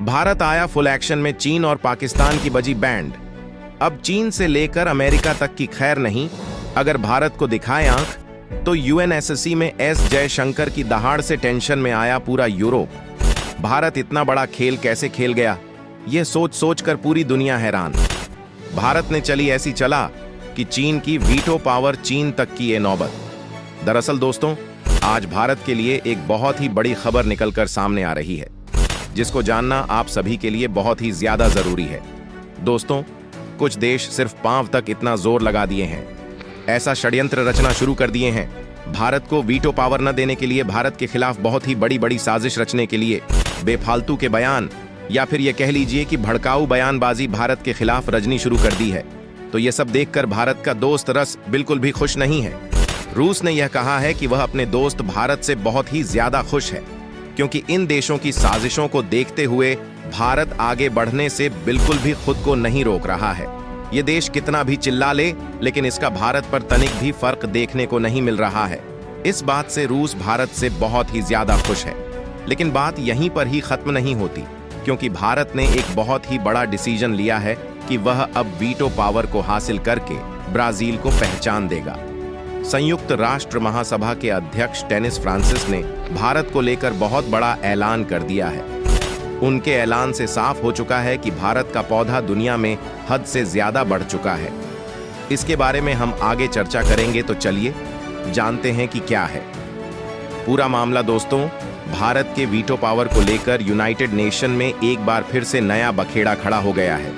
भारत आया full action में, चीन और पाकिस्तान की बजी बैंड। अब चीन से लेकर अमेरिका तक की खैर नहीं, अगर भारत को दिखाए आंख तो यूएनएससी में एस जयशंकर की दहाड़ से टेंशन में आया पूरा यूरोप। भारत इतना बड़ा खेल कैसे खेल गया, यह सोच सोच कर पूरी दुनिया हैरान। भारत ने चली ऐसी चला कि चीन की वीटो पावर, चीन तक की ये नौबत। दरअसल दोस्तों, आज भारत के लिए एक बहुत ही बड़ी खबर निकलकर सामने आ रही है, जिसको जानना आप सभी के लिए बहुत ही ज्यादा जरूरी है। दोस्तों, कुछ देश सिर्फ पांव तक इतना जोर लगा दिए हैं, ऐसा षड्यंत्र रचना शुरू कर दिए हैं, भारत को वीटो पावर न देने के लिए, भारत के खिलाफ बहुत ही बड़ी बड़ी साजिश रचने के लिए बेफालतू के बयान, या फिर यह कह लीजिए कि भड़काऊ बयानबाजी भारत के खिलाफ रजनी शुरू कर दी है। तो यह सब देखकर भारत का दोस्त रस बिल्कुल भी खुश नहीं है। रूस ने यह कहा है कि वह अपने दोस्त भारत से बहुत ही ज्यादा खुश है, क्योंकि इन देशों की साजिशों को देखते हुए भारत आगे बढ़ने से बिल्कुल भी खुद को नहीं रोक रहा है। ये देश कितना भी चिल्ला ले, लेकिन इसका भारत पर तनिक भी फर्क देखने को नहीं मिल रहा है। इस बात से रूस भारत से बहुत ही ज्यादा खुश है। लेकिन बात यहीं पर ही खत्म नहीं होती, क्योंकि भारत ने एक बहुत ही बड़ा डिसीजन लिया है कि वह अब वीटो पावर को हासिल करके ब्राजील को पहचान देगा। संयुक्त राष्ट्र महासभा के अध्यक्ष टेनिस फ्रांसिस ने भारत को लेकर बहुत बड़ा ऐलान कर दिया है। उनके ऐलान से साफ हो चुका है कि भारत का पौधा दुनिया में हद से ज्यादा बढ़ चुका है। इसके बारे में हम आगे चर्चा करेंगे, तो चलिए जानते हैं कि क्या है पूरा मामला। दोस्तों, भारत के वीटो पावर को लेकर यूनाइटेड नेशन में एक बार फिर से नया बखेड़ा खड़ा हो गया है।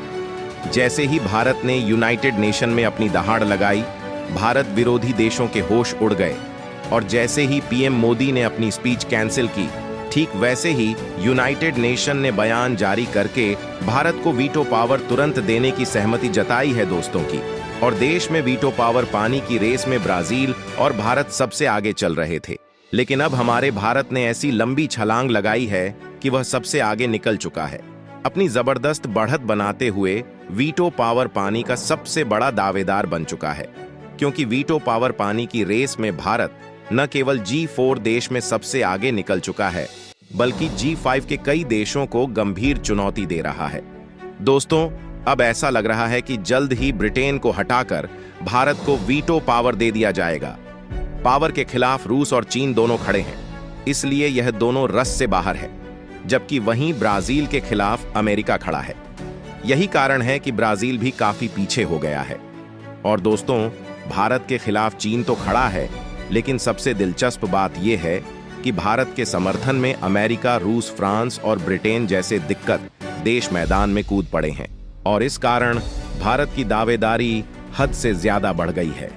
जैसे ही भारत ने यूनाइटेड नेशन में अपनी दहाड़ लगाई, भारत विरोधी देशों के होश उड़ गए, और जैसे ही पीएम मोदी ने अपनी स्पीच कैंसिल की, ठीक वैसे ही यूनाइटेड नेशन ने बयान जारी करके भारत को वीटो पावर तुरंत देने की सहमति जताई है दोस्तों की। और देश में वीटो पावर पाने की रेस में ब्राजील और भारत सबसे आगे चल रहे थे, लेकिन अब हमारे भारत ने ऐसी लंबी छलांग लगाई है कि वह सबसे आगे निकल चुका है। अपनी जबरदस्त बढ़त बनाते हुए वीटो पावर पाने का सबसे बड़ा दावेदार बन चुका है, क्योंकि वीटो पावर पाने की रेस में भारत न केवल G4 देश में सबसे आगे निकल चुका है, बल्कि G5 के कई देशों को गंभीर चुनौती दे रहा है। दोस्तों, अब ऐसा लग रहा है कि जल्द ही ब्रिटेन को हटाकर भारत को वीटो पावर दे दिया जाएगा। पावर के खिलाफ रूस और चीन दोनों खड़े हैं, इसलिए यह दोनों रस से बाहर है, जबकि वहीं ब्राजील के खिलाफ अमेरिका खड़ा है। यही कारण है कि ब्राजील भी काफी पीछे हो गया है। और दोस्तों, भारत के खिलाफ चीन तो खड़ा है, लेकिन सबसे दिलचस्प बात यह है कि भारत के समर्थन में अमेरिका, रूस, फ्रांस और ब्रिटेन जैसे दिक्कत देश मैदान में कूद पड़े हैं, और इस कारण भारत की दावेदारी हद से ज्यादा बढ़ गई है।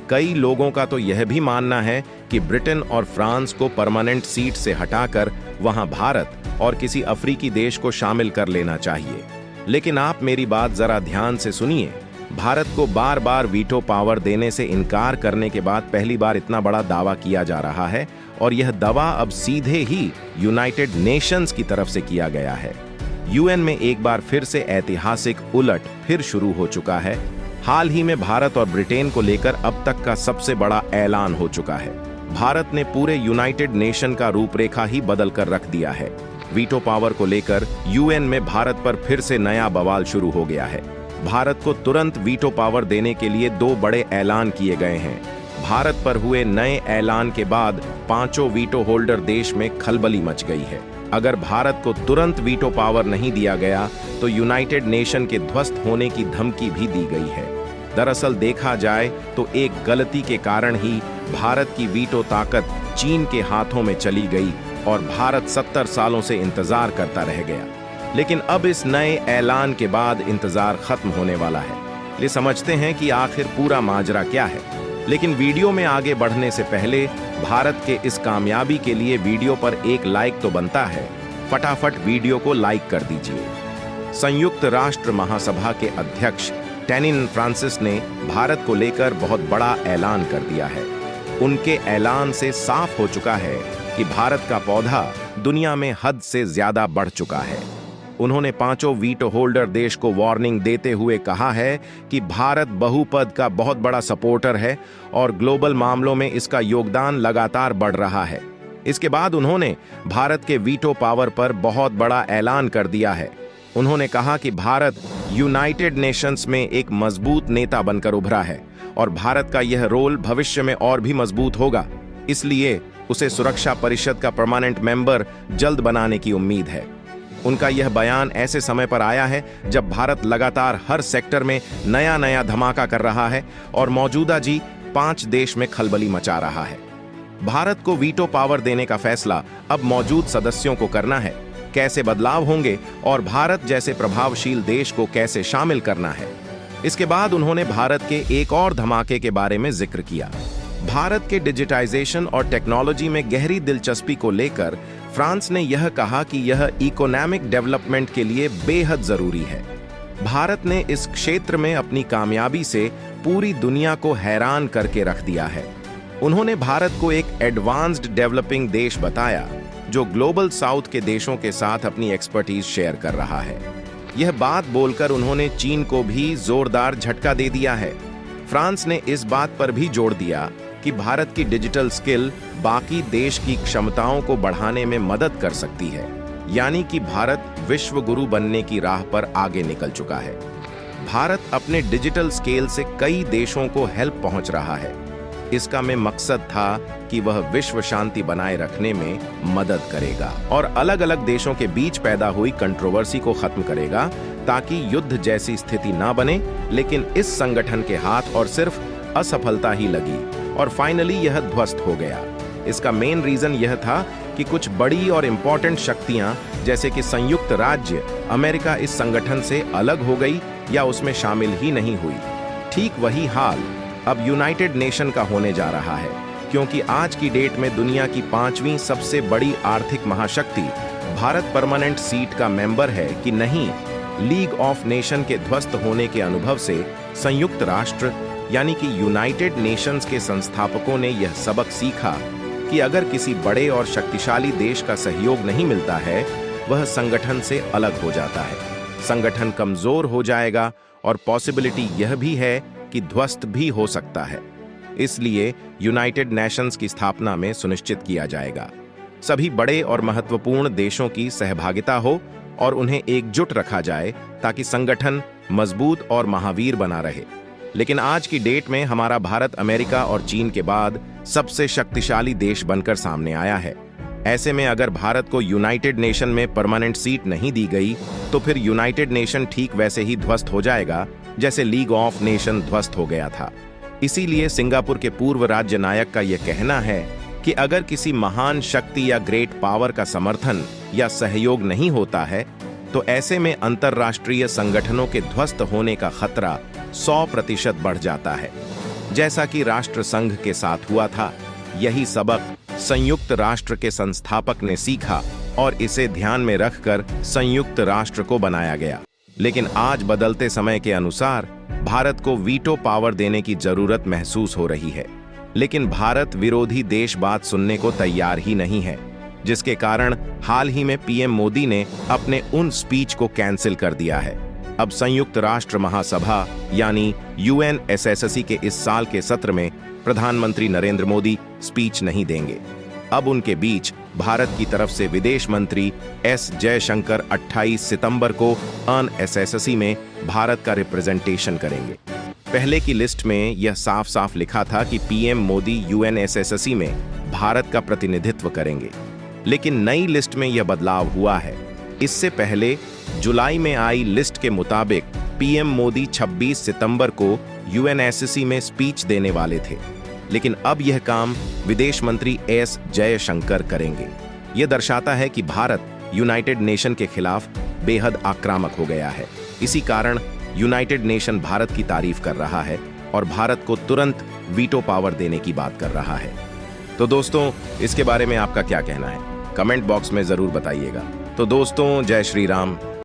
कई लोगों का तो यह भी मानना है कि ब्रिटेन और फ्रांस को परमानेंट सीट से हटाकर वहां भारत और किसी अफ्रीकी देश को शामिल कर लेना चाहिए। लेकिन आप मेरी बात जरा ध्यान से सुनिए। भारत को बार बार वीटो पावर देने से इनकार करने के बाद पहली बार इतना बड़ा दावा किया जा रहा है, और यह दावा अब सीधे ही यूनाइटेड नेशंस की तरफ से किया गया है। यूएन में एक बार फिर से ऐतिहासिक उलट फिर शुरू हो चुका है। हाल ही में भारत और ब्रिटेन को लेकर अब तक का सबसे बड़ा ऐलान हो चुका है। भारत ने पूरे यूनाइटेड नेशन का रूपरेखा ही बदल कर रख दिया है। वीटो पावर को लेकर यूएन में भारत पर फिर से नया बवाल शुरू हो गया है। भारत को तुरंत वीटो पावर देने के लिए दो बड़े ऐलान किए गए हैं। भारत पर हुए नए ऐलान के बाद पांचों वीटो होल्डर देश में खलबली मच गई है। अगर भारत को तुरंत वीटो पावर नहीं दिया गया तो यूनाइटेड नेशन के ध्वस्त होने की धमकी भी दी गई है। दरअसल देखा जाए तो एक गलती के कारण ही भारत की वीटो ताकत चीन के हाथों में चली गई, और भारत 70 सालों से इंतजार करता रह गया। लेकिन अब इस नए ऐलान के बाद इंतजार खत्म होने वाला है। ले समझते हैं कि आखिर पूरा माजरा क्या है। लेकिन वीडियो में आगे बढ़ने से पहले भारत के इस कामयाबी के लिए वीडियो पर एक लाइक तो बनता है। फटाफट वीडियो को लाइक कर दीजिए। संयुक्त राष्ट्र महासभा के अध्यक्ष टेनिस फ्रांसिस ने भारत को लेकर बहुत बड़ा ऐलान कर दिया है। उनके ऐलान से साफ हो चुका है कि भारत का पौधा दुनिया में हद से ज्यादा बढ़ चुका है। उन्होंने पांचों वीटो होल्डर देश को वार्निंग देते हुए कहा है कि भारत बहुपद का बहुत बड़ा सपोर्टर है और ग्लोबल मामलों में इसका योगदान लगातार बढ़ रहा है। इसके बाद उन्होंने भारत के वीटो पावर पर बहुत बड़ा ऐलान कर दिया है। उन्होंने कहा कि भारत यूनाइटेड नेशंस में एक मजबूत नेता बनकर उभरा है और भारत का यह रोल भविष्य में और भी मजबूत होगा, इसलिए उसे सुरक्षा परिषद का परमानेंट मेंबर जल्द बनाने की उम्मीद है। उनका यह बयान ऐसे समय पर आया है जब भारत लगातार हर सेक्टर में नया नया धमाका कर रहा है और मौजूदा G5 देश में खलबली मचा रहा है। भारत को वीटो पावर देने का फैसला अब मौजूद सदस्यों को करना है। कैसे बदलाव होंगे और भारत जैसे प्रभावशील देश को कैसे शामिल करना है। इसके बाद उन्होंने भारत के एक और धमाके के बारे में जिक्र किया। भारत के डिजिटाइजेशन और टेक्नोलॉजी में गहरी दिलचस्पी को लेकर फ्रांस ने यह कहा कि यह इकोनॉमिक डेवलपमेंट के लिए बेहद जरूरी है। भारत ने इस क्षेत्र में अपनी कामयाबी से पूरी दुनिया को हैरान करके रख दिया है। उन्होंने भारत को एक एडवांस्ड डेवलपिंग देश बताया जो ग्लोबल साउथ के देशों के साथ अपनी एक्सपर्टीज शेयर कर रहा है। यह बात बोलकर उन्होंने चीन को भी जोरदार झटका दे दिया है। फ्रांस ने इस बात पर भी जोर दिया कि भारत की डिजिटल स्किल बाकी देश की क्षमताओं को बढ़ाने में मदद कर सकती है, यानी कि भारत विश्व गुरु बनने की राह पर आगे निकल चुका है। भारत अपने डिजिटल स्केल से कई देशों को हेल्प पहुंच रहा है। इसका में मकसद था कि वह विश्व शांति बनाए रखने में मदद करेगा और अलग अलग देशों के बीच पैदा हुई कंट्रोवर्सी को खत्म करेगा ताकि युद्ध जैसी स्थिति ना बने। लेकिन इस संगठन के हाथ और सिर्फ असफलता ही लगी और फाइनली यह ध्वस्त हो गया। इसका मेन रीजन यह था कि कुछ बड़ी और इंपॉर्टेंट शक्तियां जैसे कि संयुक्त राज्य अमेरिका इस संगठन से अलग हो गई या उसमें शामिल ही नहीं हुई। ठीक वही हाल अब यूनाइटेड नेशन का होने जा रहा है, क्योंकि आज की डेट में दुनिया की 5वीं सबसे बड़ी आर्थिक महाशक्ति भारत परमानेंट सीट का मेंबर है कि नहीं। लीग ऑफ नेशन के ध्वस्त होने के अनुभव से संयुक्त राष्ट्र यानी कि यूनाइटेड नेशंस के संस्थापकों ने यह सबक सीखा कि अगर किसी बड़े और शक्तिशाली देश का सहयोग नहीं मिलता है, वह संगठन से अलग हो जाता है, संगठन कमजोर हो जाएगा और पॉसिबिलिटी यह भी है कि ध्वस्त भी हो सकता है। इसलिए यूनाइटेड नेशंस की स्थापना में सुनिश्चित किया जाएगा सभी बड़े और महत्वपूर्ण देशों की सहभागिता हो और उन्हें एकजुट रखा जाए ताकि संगठन मजबूत और महावीर बना रहे। लेकिन आज की डेट में हमारा भारत अमेरिका और चीन के बाद सबसे शक्तिशाली देश बनकर सामने आया है। ऐसे में अगर भारत को यूनाइटेड नेशन में परमानेंट सीट नहीं दी गई तो फिर यूनाइटेड नेशन ठीक वैसे ही ध्वस्त हो जाएगा जैसे लीग ऑफ नेशन ध्वस्त हो गया था। इसीलिए सिंगापुर के पूर्व राज्य नायक का यह कहना है कि अगर किसी महान शक्ति या ग्रेट पावर का समर्थन या सहयोग नहीं होता है तो ऐसे में अंतरराष्ट्रीय संगठनों के ध्वस्त होने का खतरा 100% बढ़ जाता है, जैसा कि राष्ट्र संघ के साथ हुआ था। यही सबक संयुक्त राष्ट्र के संस्थापक ने सीखा और इसे ध्यान में रखकर संयुक्त राष्ट्र को बनाया गया। लेकिन आज बदलते समय के अनुसार भारत को वीटो पावर देने की जरूरत महसूस हो रही है, लेकिन भारत विरोधी देश बात सुनने को तैयार ही नहीं है, जिसके कारण हाल ही में पीएम मोदी ने अपने उन स्पीच को कैंसिल कर दिया है। अब संयुक्त राष्ट्र महासभा यानी UNSSC के इस साल के सत्र में प्रधानमंत्री नरेंद्र मोदी स्पीच नहीं देंगे। अब उनके बीच भारत की तरफ से विदेश मंत्री एस जयशंकर 28 सितंबर को UNSSC में भारत का रिप्रेजेंटेशन करेंगे। पहले की लिस्ट में यह साफ साफ लिखा था कि पीएम मोदी UNSSC में भारत का प्रतिनिधित्व करेंगे, लेकिन नई लिस्ट में यह बदलाव हुआ है। इससे पहले जुलाई में आई लिस्ट के मुताबिक पीएम मोदी 26 सितंबर को UNSSC में स्पीच देने वाले थे, लेकिन अब यह काम विदेश मंत्री एस जयशंकर करेंगे। यह दर्शाता है कि भारत यूनाइटेड नेशन के खिलाफ बेहद आक्रामक हो गया है। इसी कारण यूनाइटेड नेशन भारत की तारीफ कर रहा है और भारत को तुरंत वीटो पावर देने की बात कर रहा है। तो दोस्तों, इसके बारे में आपका क्या कहना है? कमेंट बॉक्स में जरूर बताइएगा। तो दोस्तों, जय श्री राम।